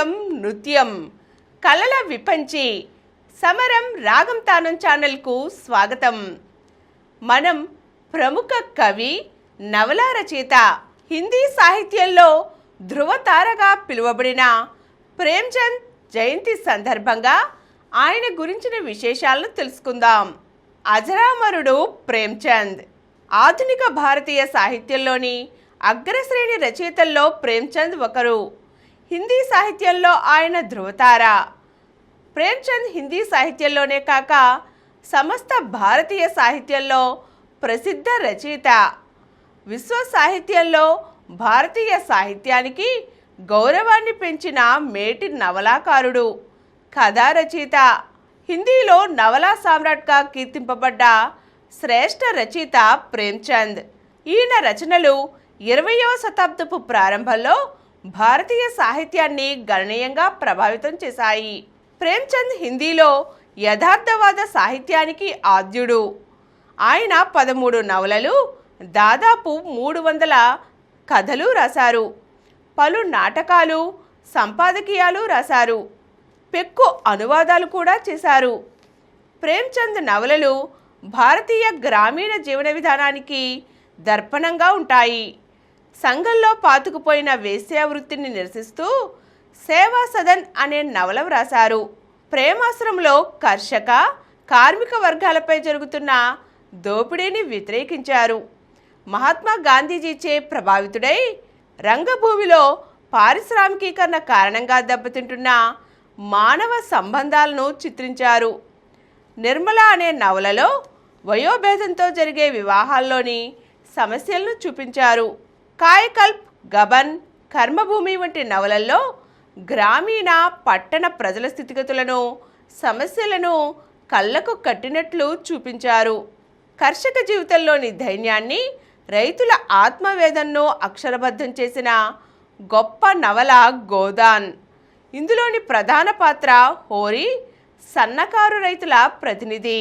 సాహిత్యం నృత్యం కళల విపంచి సమరం రాగం తానం ఛానల్కు స్వాగతం. మనం ప్రముఖ కవి, నవలా రచయిత, హిందీ సాహిత్యంలో ధృవతారగా పిలువబడిన ప్రేమ్చంద్ జయంతి సందర్భంగా ఆయన గురించిన విశేషాలను తెలుసుకుందాం. అజరామరుడు ప్రేమ్చంద్ ఆధునిక భారతీయ సాహిత్యంలోని అగ్రశ్రేణి రచయితల్లో ప్రేమ్చంద్ ఒకరు. హిందీ సాహిత్యంలో ఆయన ధృవతార. ప్రేమ్చంద్ హిందీ సాహిత్యంలోనే కాక సమస్త భారతీయ సాహిత్యంలో ప్రసిద్ధ రచయిత. విశ్వ సాహిత్యంలో భారతీయ సాహిత్యానికి గౌరవాన్ని పెంచిన మేటి నవలాకారుడు, కథా రచయిత. హిందీలో నవలా సామ్రాట్గా కీర్తింపబడ్డ శ్రేష్ఠ రచయిత ప్రేమ్చంద్. ఈయన రచనలు 20వ శతాబ్దపు ప్రారంభంలో భారతీయ సాహిత్యాన్ని గణనీయంగా ప్రభావితం చేశాయి. ప్రేమ్చంద్ హిందీలో యథార్థవాద సాహిత్యానికి ఆద్యుడు. ఆయన 13 నవలలు, దాదాపు 300 కథలు రాశారు. పలు నాటకాలు, సంపాదకీయాలు రాశారు. పెక్కు అనువాదాలు కూడా చేశారు. ప్రేమ్చంద్ నవలలు భారతీయ గ్రామీణ జీవన విధానానికి దర్పణంగా ఉంటాయి. సంఘంలో పాతుకుపోయిన వేశ్యావృత్తిని నిరసిస్తూ సేవా సదన్ అనే నవల వ్రాశారు. ప్రేమాశ్రమంలో కర్షక, కార్మిక వర్గాలపై జరుగుతున్న దోపిడీని వ్యతిరేకించారు. మహాత్మా గాంధీజీచే ప్రభావితుడై రంగభూమిలో పారిశ్రామికీకరణ కారణంగా దెబ్బతింటున్న మానవ సంబంధాలను చిత్రించారు. నిర్మల అనే నవలలో వయోభేదంతో జరిగే వివాహాల్లోని సమస్యలను చూపించారు. కాయకల్ప్, గబన్, కర్మభూమి వంటి నవలల్లో గ్రామీణ, పట్టణ ప్రజల స్థితిగతులను, సమస్యలను కళ్ళకు కట్టినట్లు చూపించారు. కర్షక జీవితంలోని ధైర్యాన్ని, రైతుల ఆత్మవేదనను అక్షరబద్ధం చేసిన గొప్ప నవల గోదాన్. ఇందులోని ప్రధాన పాత్ర హోరీ, సన్నకారు రైతుల ప్రతినిధి.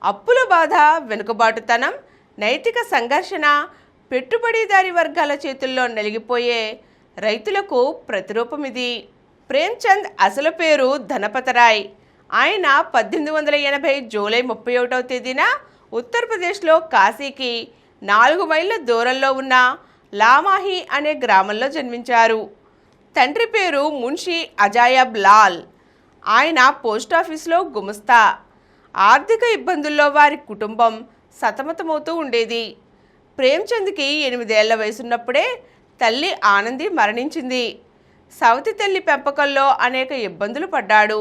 అప్పుల బాధ, వెనుకబాటుతనం, నైతిక సంఘర్షణ, పెట్టుబడిదారీ వర్గాల చేతుల్లో నలిగిపోయే రైతులకు ప్రతిరూపమిది. ప్రేమ్చంద్ అసలు పేరు ధనపతరాయ్. ఆయన 1880 జూలై 31వ తేదీన ఉత్తరప్రదేశ్లో కాశీకి 4 మైళ్ళ దూరంలో ఉన్న లామాహి అనే గ్రామంలో జన్మించారు. తండ్రి పేరు మున్షీ అజాయబ్ లాల్. ఆయన పోస్టాఫీసులో గుమస్తా. ఆర్థిక ఇబ్బందుల్లో వారి కుటుంబం సతమతమవుతూ ఉండేది. ప్రేమ్చంద్కి 8 ఏళ్ల వయసున్నప్పుడే తల్లి ఆనంది మరణించింది. సవతి తల్లి పెంపకంలో అనేక ఇబ్బందులు పడ్డాడు.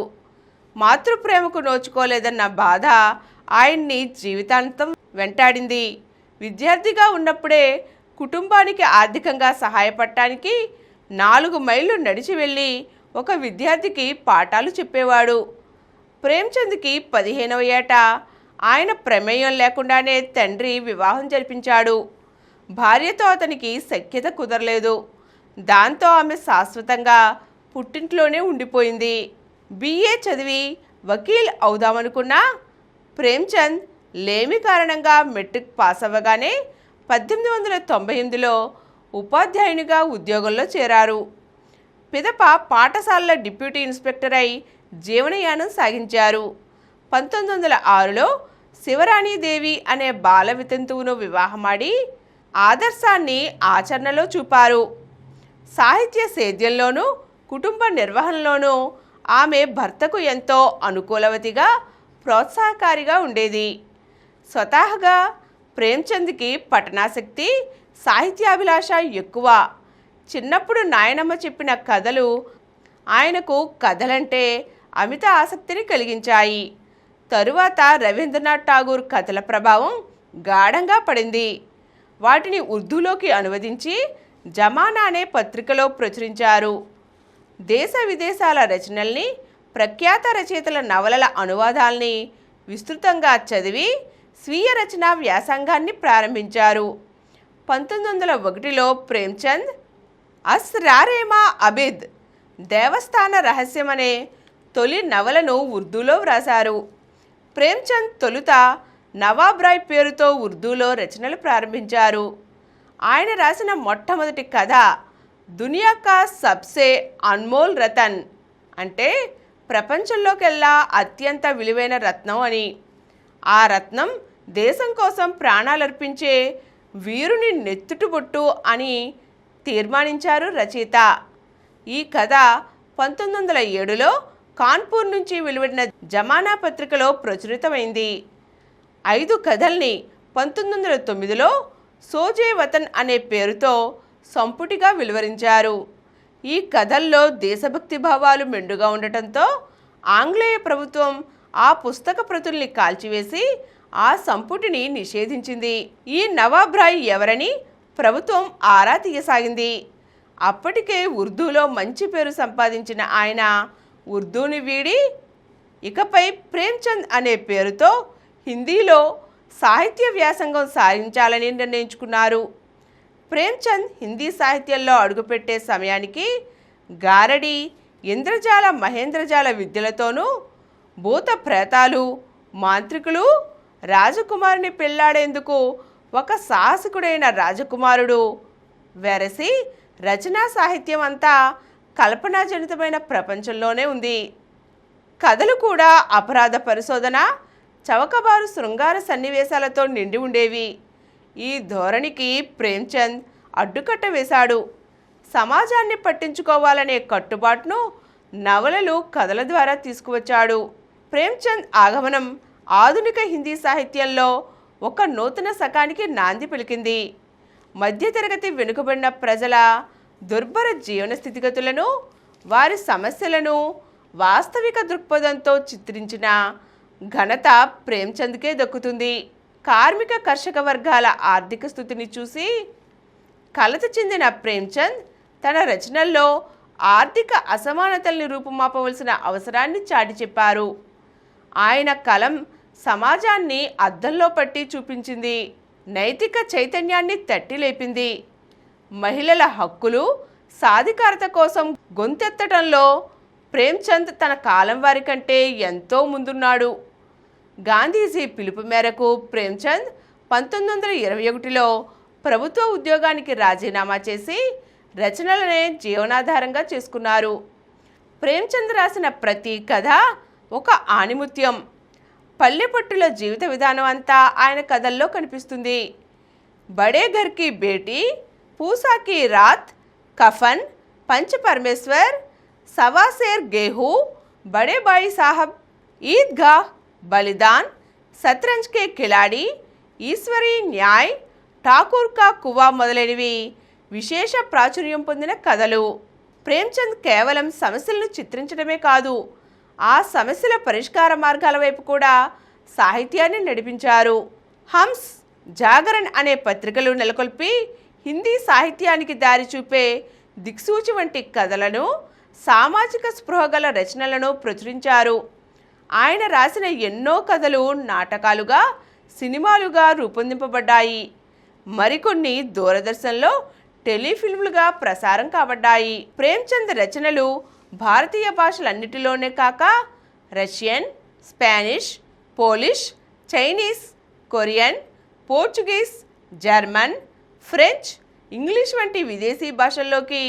మాతృప్రేమకు నోచుకోలేదన్న బాధ ఆయన్ని జీవితాంతం వెంటాడింది. విద్యార్థిగా ఉన్నప్పుడే కుటుంబానికి ఆర్థికంగా సహాయపడటానికి 4 మైళ్ళు నడిచి వెళ్ళి ఒక విద్యార్థికి పాఠాలు చెప్పేవాడు. ప్రేమ్చంద్కి 15వ ఏట ఆయన ప్రమేయం లేకుండానే తండ్రి వివాహం జరిపించాడు. భార్యతో అతనికి సఖ్యత కుదరలేదు. దాంతో ఆమె శాశ్వతంగా పుట్టింట్లోనే ఉండిపోయింది. BA చదివి వకీల్ అవుదామనుకున్నా ప్రేమ్చంద్ లేమి కారణంగా మెట్రిక్ పాస్ అవ్వగానే 1898లో ఉపాధ్యాయునిగా ఉద్యోగంలో చేరారు. పిదప పాఠశాలల డిప్యూటీ ఇన్స్పెక్టర్ అయి జీవనయానం సాగించారు. 1906లో శివరాణీదేవి అనే బాల వితంతువును వివాహమాడి ఆదర్శాన్ని ఆచరణలో చూపారు. సాహిత్య సేద్యంలోనూ, కుటుంబ నిర్వహణలోనూ ఆమె భర్తకు ఎంతో అనుకూలవతిగా, ప్రోత్సాహకారిగా ఉండేది. స్వతహాగా ప్రేమ్చంద్కి పఠనాసక్తి, సాహిత్యాభిలాష ఎక్కువ. చిన్నప్పుడు నాయనమ్మ చెప్పిన కథలు ఆయనకు కథలంటే అమిత ఆసక్తిని కలిగించాయి. తరువాత రవీంద్రనాథ్ ఠాగూర్ కథల ప్రభావం గాఢంగా పడింది. వాటిని ఉర్దూలోకి అనువదించి జమానా అనే పత్రికలో ప్రచురించారు. దేశ విదేశాల రచనల్ని, ప్రఖ్యాత రచయితల నవలల అనువాదాల్ని విస్తృతంగా చదివి స్వీయ రచనా వ్యాసంగాన్ని ప్రారంభించారు. 1901లో ప్రేమ్చంద్ అస్రారేమా అబిద్, దేవస్థాన రహస్యం అనే తొలి నవలను ఉర్దూలో వ్రాశారు. ప్రేమ్చంద్ తొలుత నవాబ్ రాయ్ పేరుతో ఉర్దూలో రచనలు ప్రారంభించారు. ఆయన రాసిన మొట్టమొదటి కథ దునియా కా సబ్సే అన్మోల్ రతన్ అంటే ప్రపంచంలోకెల్లా అత్యంత విలువైన రత్నం అని. ఆ రత్నం దేశం కోసం ప్రాణాలర్పించే వీరుని నెత్తుటిబొట్టు అని తీర్మానించారు రచయిత. ఈ కథ 1907లో కాన్పూర్ నుంచి వెలువడిన జమానా పత్రికలో ప్రచురితమైంది. 5 కథల్ని 1909లో సోజే వతన్ అనే పేరుతో సంపుటిగా వెలువరించారు. ఈ కథల్లో దేశభక్తి భావాలు మెండుగా ఉండటంతో ఆంగ్లేయ ప్రభుత్వం ఆ పుస్తక ప్రతుల్ని కాల్చివేసి ఆ సంపుటిని నిషేధించింది. ఈ నవాబ్ రాయ్ ఎవరని ప్రభుత్వం ఆరా తీయసాగింది. అప్పటికే ఉర్దూలో మంచి పేరు సంపాదించిన ఆయన ఉర్దూని వీడి ఇకపై ప్రేమ్చంద్ అనే పేరుతో హిందీలో సాహిత్య వ్యాసంగం సాగించాలని నిర్ణయించుకున్నారు. ప్రేమ్చంద్ హిందీ సాహిత్యంలో అడుగుపెట్టే సమయానికి గారడి, ఇంద్రజాల, మహేంద్రజాల విద్యలతోనూ భూత ప్రేతాలు, మాంత్రికులు, రాజకుమారుని పెళ్లాడేందుకు ఒక సాహసికుడైన రాజకుమారుడు వెరసి రచనా సాహిత్యం అంతా కల్పనాజనితమైన ప్రపంచంలోనే ఉంది. కథలు కూడా అపరాధ పరిశోధన, చవకబారు శృంగార సన్నివేశాలతో నిండి ఉండేవి. ఈ ధోరణికి ప్రేమ్చంద్ అడ్డుకట్ట వేశాడు. సమాజాన్ని పట్టించుకోవాలనే కట్టుబాటును నవలలు, కథల ద్వారా తీసుకువచ్చాడు. ప్రేమ్చంద్ ఆగమనం ఆధునిక హిందీ సాహిత్యంలో ఒక నూతన శకానికి నాంది పలికింది. మధ్యతరగతి వెనుకబడిన ప్రజల దుర్భర జీవన స్థితిగతులను, వారి సమస్యలను వాస్తవిక దృక్పథంతో చిత్రించిన ఘనత ప్రేమ్చంద్కే దక్కుతుంది. కార్మిక కర్షక వర్గాల ఆర్థిక స్థితిని చూసి కలత చెందిన ప్రేమ్చంద్ తన రచనల్లో ఆర్థిక అసమానతల్ని రూపుమాపవలసిన అవసరాన్ని చాటి చెప్పారు. ఆయన కలం సమాజాన్ని అద్దంలో పట్టి చూపించింది. నైతిక చైతన్యాన్ని తట్టి లేపింది. మహిళల హక్కులు, సాధికారత కోసం గొంతెత్తడంలో ప్రేమ్చంద్ తన కాలం వారి కంటే ఎంతో ముందున్నాడు. గాంధీజీ పిలుపు మేరకు ప్రేమ్చంద్ 1921లో ప్రభుత్వ ఉద్యోగానికి రాజీనామా చేసి రచనలనే జీవనాధారంగా చేసుకున్నారు. ప్రేమ్చంద్ రాసిన ప్రతి కథ ఒక ఆణిముత్యం. పల్లెపట్టుల జీవిత విధానం అంతా ఆయన కథల్లో కనిపిస్తుంది. బడే ఘర్ కి బేటీ, పూసా కి రాత్, కఫన్, పంచ్ పరమేశ్వర్, సవా సేర్ గేహూ, బడే బాయి సాహబ్, ఈద్గాహ్, బలిదాన్, సత్రంజ్ కే ఖిలాడి, ఈశ్వరీ న్యాయ్, ఠాకూర్ కా కువా మొదలైనవి విశేష ప్రాచుర్యం పొందిన కథలు. ప్రేమ్చంద్ కేవలం సమస్యలను చిత్రించడమే కాదు, ఆ సమస్యల పరిష్కార మార్గాల వైపు కూడా సాహిత్యాన్ని నడిపించారు. హంస్, జాగరణ్ అనే పత్రికలు నెలకొల్పి హిందీ సాహిత్యానికి దారి చూపే దిక్సూచి వంటి కథలను, సామాజిక స్పృహగల రచనలను ప్రచురించారు. ఆయన రాసిన ఎన్నో కథలు నాటకాలుగా, సినిమాలుగా రూపొందింపబడ్డాయి. మరికొన్ని దూరదర్శన్లో టెలిఫిల్మ్లుగా ప్రసారం కాబడ్డాయి. ప్రేమ్చంద్ రచనలు భారతీయ భాషలన్నిటిలోనే కాక Russian, Spanish, Polish, Chinese, Korean, Portuguese, German, French, English వంటి విదేశీ భాషల్లోకి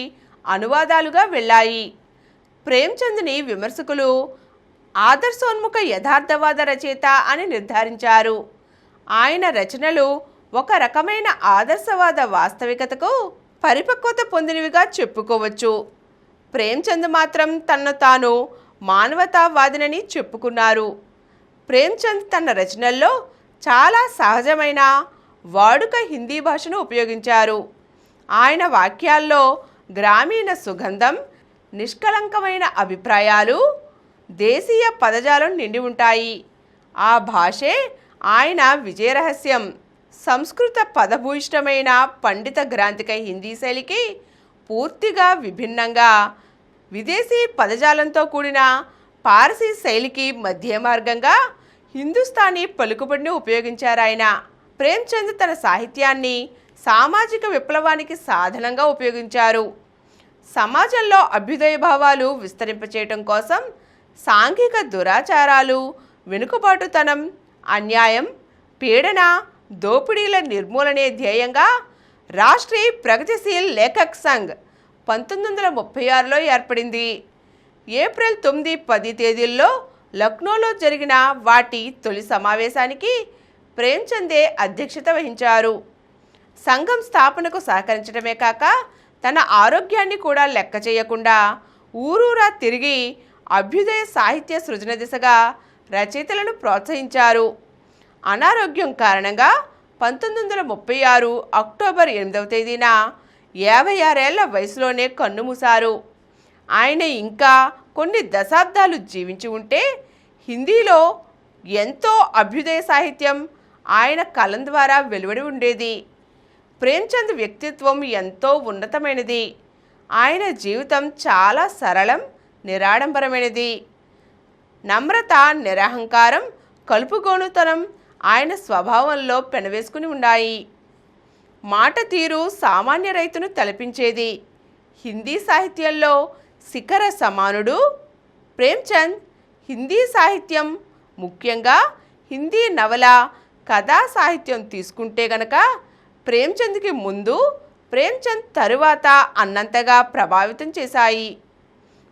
అనువాదాలుగా వెళ్ళాయి. ప్రేమ్చంద్ని విమర్శకులు ఆదర్శోన్ముఖ యథార్థవాద రచయిత అని నిర్ధారించారు. ఆయన రచనలు ఒక రకమైన ఆదర్శవాద వాస్తవికతకు పరిపక్వత పొందినవిగా చెప్పుకోవచ్చు. ప్రేమ్చంద్ మాత్రం తనను తాను మానవతావాదినని చెప్పుకున్నారు. ప్రేమ్చంద్ తన రచనల్లో చాలా సహజమైన వాడుక హిందీ భాషను ఉపయోగించారు. ఆయన వాక్యాల్లో గ్రామీణ సుగంధం, నిష్కలంకమైన అభిప్రాయాలు, దేశీయ పదజాలం నిండి ఉంటాయి. ఆ భాషే ఆయన విజయరహస్యం. సంస్కృత పదభూయిష్టమైన పండిత గ్రాంథిక హిందీ శైలికి పూర్తిగా విభిన్నంగా విదేశీ పదజాలంతో కూడిన పారసీ శైలికి మధ్య మార్గంగా హిందుస్థానీ పలుకుబడిని ఉపయోగించారాయన. ప్రేమ్చంద్ తన సాహిత్యాన్ని సామాజిక విప్లవానికి సాధనంగా ఉపయోగించారు. సమాజంలో అభ్యుదయ భావాలు విస్తరింపచేయటం కోసం సాంఘిక దురాచారాలు, వెనుకబాటుతనం, అన్యాయం, పీడన, దోపిడీల నిర్మూలనే ధ్యేయంగా రాష్ట్రీయ ప్రగతిశీల్ లేఖక్ సంఘ్ 1936లో ఏర్పడింది. ఏప్రిల్ 9, 10 తేదీల్లో లక్నోలో జరిగిన వాటి తొలి సమావేశానికి ప్రేమ్చందే అధ్యక్షత వహించారు. సంఘం స్థాపనకు సహకరించడమే కాక తన ఆరోగ్యాన్ని కూడా లెక్క చేయకుండా ఊరూరా తిరిగి అభ్యుదయ సాహిత్య సృజన దిశగా రచయితలను ప్రోత్సహించారు. అనారోగ్యం కారణంగా 1936 అక్టోబర్ 8వ తేదీన 56 ఏళ్ల వయసులోనే కన్నుమూశారు. ఆయన ఇంకా కొన్ని దశాబ్దాలు జీవించి ఉంటే హిందీలో ఎంతో అభ్యుదయ సాహిత్యం ఆయన కలం ద్వారా వెలువడి ఉండేది. ప్రేమ్చంద్ వ్యక్తిత్వం ఎంతో ఉన్నతమైనది. ఆయన జీవితం చాలా సరళం, నిరాడంబరమైనది. నమ్రత, నిరహంకారం, కలుపుగోనుతనం ఆయన స్వభావంలో పెనవేసుకుని ఉన్నాయి. మాట తీరు సామాన్య రైతును తలపించేది. హిందీ సాహిత్యంలో శిఖర సమానుడు ప్రేమ్చంద్. హిందీ సాహిత్యం, ముఖ్యంగా హిందీ నవల, కథా సాహిత్యం తీసుకుంటే గనక ప్రేమ్చంద్కి ముందు, ప్రేమ్చంద్ తరువాత అన్నంతగా ప్రభావితం చేశాయి.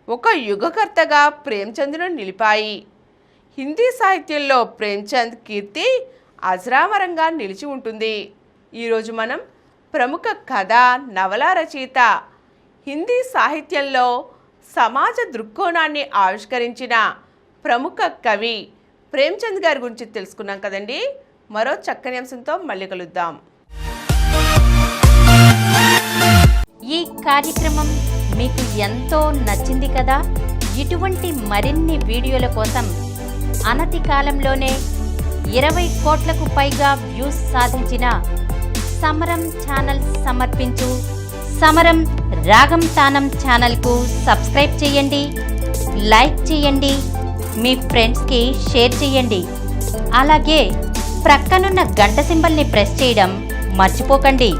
ఒక యుగకర్తగా ప్రేమ్చంద్ను నిలిపాయి. హిందీ సాహిత్యంలో ప్రేమ్చంద్ కీర్తి అజరామరంగా నిలిచి ఉంటుంది. ఈరోజు మనం ప్రముఖ కథ, నవల రచయిత, హిందీ సాహిత్యంలో సమాజ దృక్కోణాన్ని ఆవిష్కరించిన ప్రముఖ కవి ప్రేమ్చంద్ గారి గురించి తెలుసుకున్నాం కదండి. మరో చక్కని అంశంతో మళ్ళీ కలుద్దాం. ఈ కార్యక్రమం మీకు ఎంతో నచ్చింది కదా. ఇటువంటి మరిన్ని వీడియోల కోసం అనతి కాలంలోనే 20 కోట్లకు పైగా వ్యూస్ సాధించిన సమరం ఛానల్ సమర్పించు సమరం రాగం తానం ఛానల్కు సబ్స్క్రైబ్ చేయండి, లైక్ చేయండి, మీ ఫ్రెండ్స్కి షేర్ చేయండి. అలాగే ప్రక్కనున్న గంట సింబల్ని ప్రెస్ చేయడం మర్చిపోకండి.